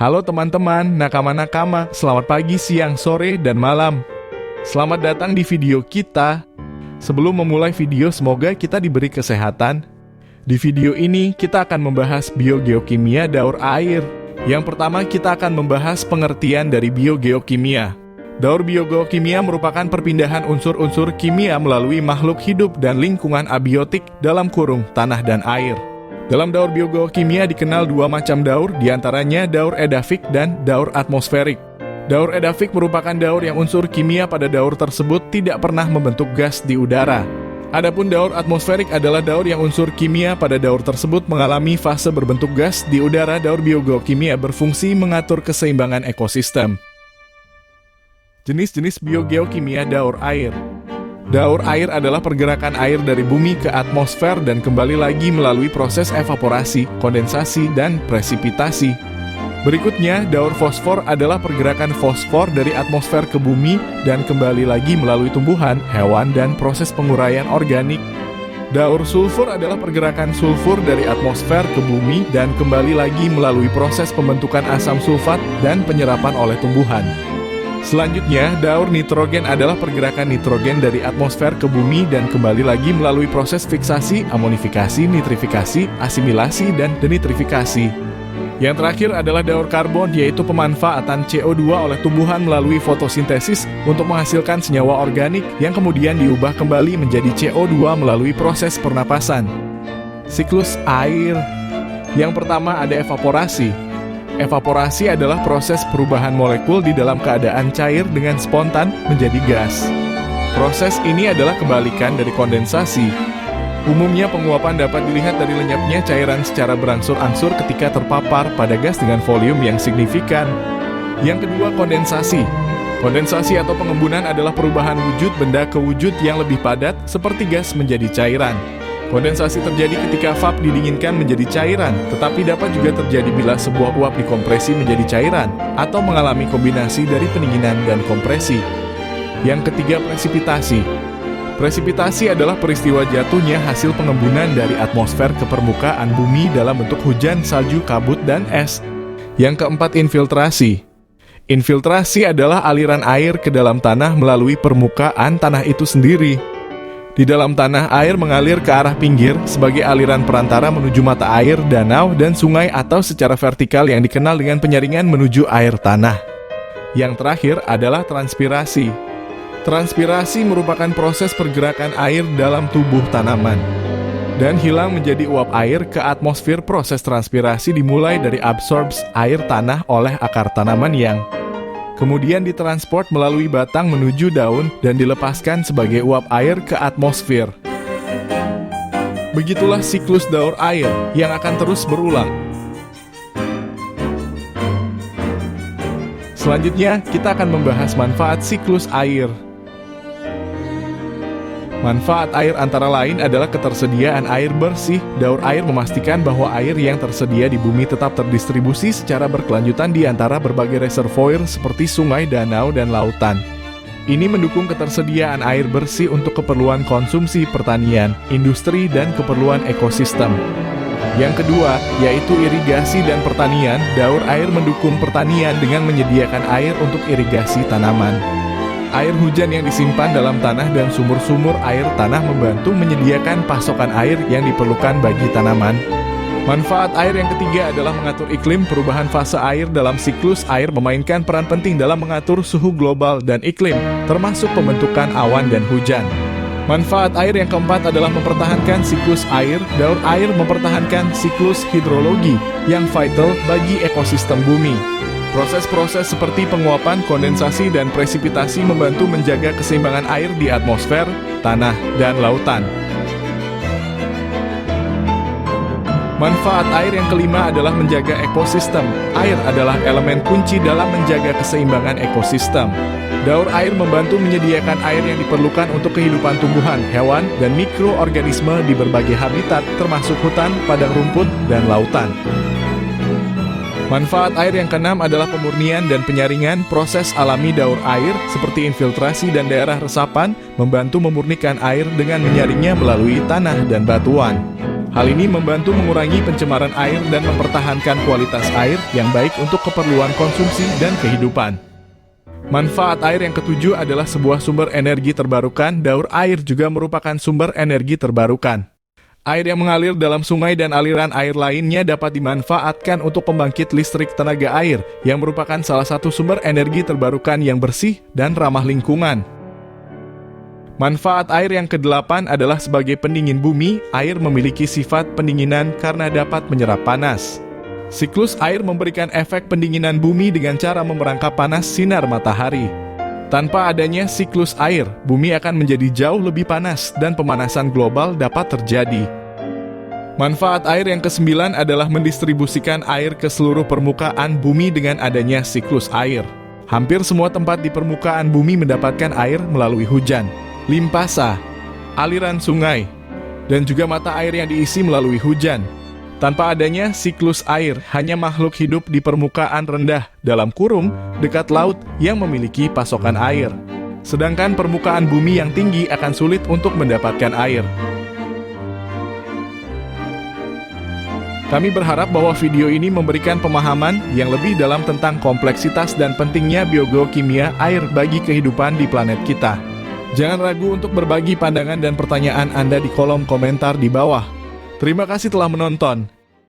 Halo teman-teman, nakama-nakama, selamat pagi, siang, sore, dan malam. Selamat datang di video kita. Sebelum memulai video, semoga kita diberi kesehatan. Di video ini, kita akan membahas biogeokimia daur air. Yang pertama, kita akan membahas pengertian dari biogeokimia. Daur biogeokimia merupakan perpindahan unsur-unsur kimia melalui makhluk hidup dan lingkungan abiotik dalam kurung tanah dan air. Dalam daur biogeokimia dikenal dua macam daur, diantaranya daur edafik dan daur atmosferik. Daur edafik merupakan daur yang unsur kimia pada daur tersebut tidak pernah membentuk gas di udara. Adapun daur atmosferik adalah daur yang unsur kimia pada daur tersebut mengalami fase berbentuk gas di udara. Daur biogeokimia berfungsi mengatur keseimbangan ekosistem. Jenis-jenis biogeokimia daur air. Daur air adalah pergerakan air dari bumi ke atmosfer dan kembali lagi melalui proses evaporasi, kondensasi, dan presipitasi. Berikutnya, daur fosfor adalah pergerakan fosfor dari atmosfer ke bumi dan kembali lagi melalui tumbuhan, hewan, dan proses penguraian organik. Daur sulfur adalah pergerakan sulfur dari atmosfer ke bumi dan kembali lagi melalui proses pembentukan asam sulfat dan penyerapan oleh tumbuhan. Selanjutnya, daur nitrogen adalah pergerakan nitrogen dari atmosfer ke bumi dan kembali lagi melalui proses fiksasi, amonifikasi, nitrifikasi, asimilasi, dan denitrifikasi. Yang terakhir adalah daur karbon, yaitu pemanfaatan CO2 oleh tumbuhan melalui fotosintesis untuk menghasilkan senyawa organik yang kemudian diubah kembali menjadi CO2 melalui proses pernapasan. Siklus air. Yang pertama ada evaporasi. Evaporasi adalah proses perubahan molekul di dalam keadaan cair dengan spontan menjadi gas. Proses ini adalah kebalikan dari kondensasi. Umumnya penguapan dapat dilihat dari lenyapnya cairan secara berangsur-angsur ketika terpapar pada gas dengan volume yang signifikan. Yang kedua, kondensasi. Kondensasi atau pengembunan adalah perubahan wujud benda ke wujud yang lebih padat seperti gas menjadi cairan. Kondensasi terjadi ketika vap didinginkan menjadi cairan, tetapi dapat juga terjadi bila sebuah uap dikompresi menjadi cairan atau mengalami kombinasi dari pendinginan dan kompresi. Yang ketiga, presipitasi. Presipitasi adalah peristiwa jatuhnya hasil pengembunan dari atmosfer ke permukaan bumi dalam bentuk hujan, salju, kabut, dan es. Yang keempat, infiltrasi. Infiltrasi adalah aliran air ke dalam tanah melalui permukaan tanah itu sendiri. Di dalam tanah, air mengalir ke arah pinggir sebagai aliran perantara menuju mata air, danau, dan sungai atau secara vertikal yang dikenal dengan penyaringan menuju air tanah. Yang terakhir adalah transpirasi. Transpirasi merupakan proses pergerakan air dalam tubuh tanaman dan hilang menjadi uap air ke atmosfer. Proses transpirasi dimulai dari absorbs air tanah oleh akar tanaman yang kemudian ditransport melalui batang menuju daun dan dilepaskan sebagai uap air ke atmosfer. Begitulah siklus daur air yang akan terus berulang. Selanjutnya, kita akan membahas manfaat siklus air. Manfaat air antara lain adalah ketersediaan air bersih. Daur air memastikan bahwa air yang tersedia di bumi tetap terdistribusi secara berkelanjutan di antara berbagai reservoir seperti sungai, danau, dan lautan. Ini mendukung ketersediaan air bersih untuk keperluan konsumsi pertanian, industri, dan keperluan ekosistem. Yang kedua, yaitu irigasi dan pertanian. Daur air mendukung pertanian dengan menyediakan air untuk irigasi tanaman. Air hujan yang disimpan dalam tanah dan sumur-sumur air tanah membantu menyediakan pasokan air yang diperlukan bagi tanaman. Manfaat air yang ketiga adalah mengatur iklim. Perubahan fase air dalam siklus air memainkan peran penting dalam mengatur suhu global dan iklim, termasuk pembentukan awan dan hujan. Manfaat air yang keempat adalah mempertahankan siklus air. Daur air mempertahankan siklus hidrologi yang vital bagi ekosistem bumi. Proses-proses seperti penguapan, kondensasi, dan presipitasi membantu menjaga keseimbangan air di atmosfer, tanah, dan lautan. Manfaat air yang kelima adalah menjaga ekosistem. Air adalah elemen kunci dalam menjaga keseimbangan ekosistem. Daur air membantu menyediakan air yang diperlukan untuk kehidupan tumbuhan, hewan, dan mikroorganisme di berbagai habitat, termasuk hutan, padang rumput, dan lautan. Manfaat air yang keenam adalah pemurnian dan penyaringan. Proses alami daur air seperti infiltrasi dan daerah resapan membantu memurnikan air dengan menyaringnya melalui tanah dan batuan. Hal ini membantu mengurangi pencemaran air dan mempertahankan kualitas air yang baik untuk keperluan konsumsi dan kehidupan. Manfaat air yang ketujuh adalah sebuah sumber energi terbarukan. Daur air juga merupakan sumber energi terbarukan. Air yang mengalir dalam sungai dan aliran air lainnya dapat dimanfaatkan untuk pembangkit listrik tenaga air, yang merupakan salah satu sumber energi terbarukan yang bersih dan ramah lingkungan. Manfaat air yang kedelapan adalah sebagai pendingin bumi. Air memiliki sifat pendinginan karena dapat menyerap panas. Siklus air memberikan efek pendinginan bumi dengan cara memerangkap panas sinar matahari. Tanpa adanya siklus air, bumi akan menjadi jauh lebih panas dan pemanasan global dapat terjadi. Manfaat air yang kesembilan adalah mendistribusikan air ke seluruh permukaan bumi dengan adanya siklus air. Hampir semua tempat di permukaan bumi mendapatkan air melalui hujan, limpasa, aliran sungai, dan juga mata air yang diisi melalui hujan. Tanpa adanya siklus air, hanya makhluk hidup di permukaan rendah dalam kurung dekat laut yang memiliki pasokan air. Sedangkan permukaan bumi yang tinggi akan sulit untuk mendapatkan air. Kami berharap bahwa video ini memberikan pemahaman yang lebih dalam tentang kompleksitas dan pentingnya biogeokimia air bagi kehidupan di planet kita. Jangan ragu untuk berbagi pandangan dan pertanyaan Anda di kolom komentar di bawah. Terima kasih telah menonton.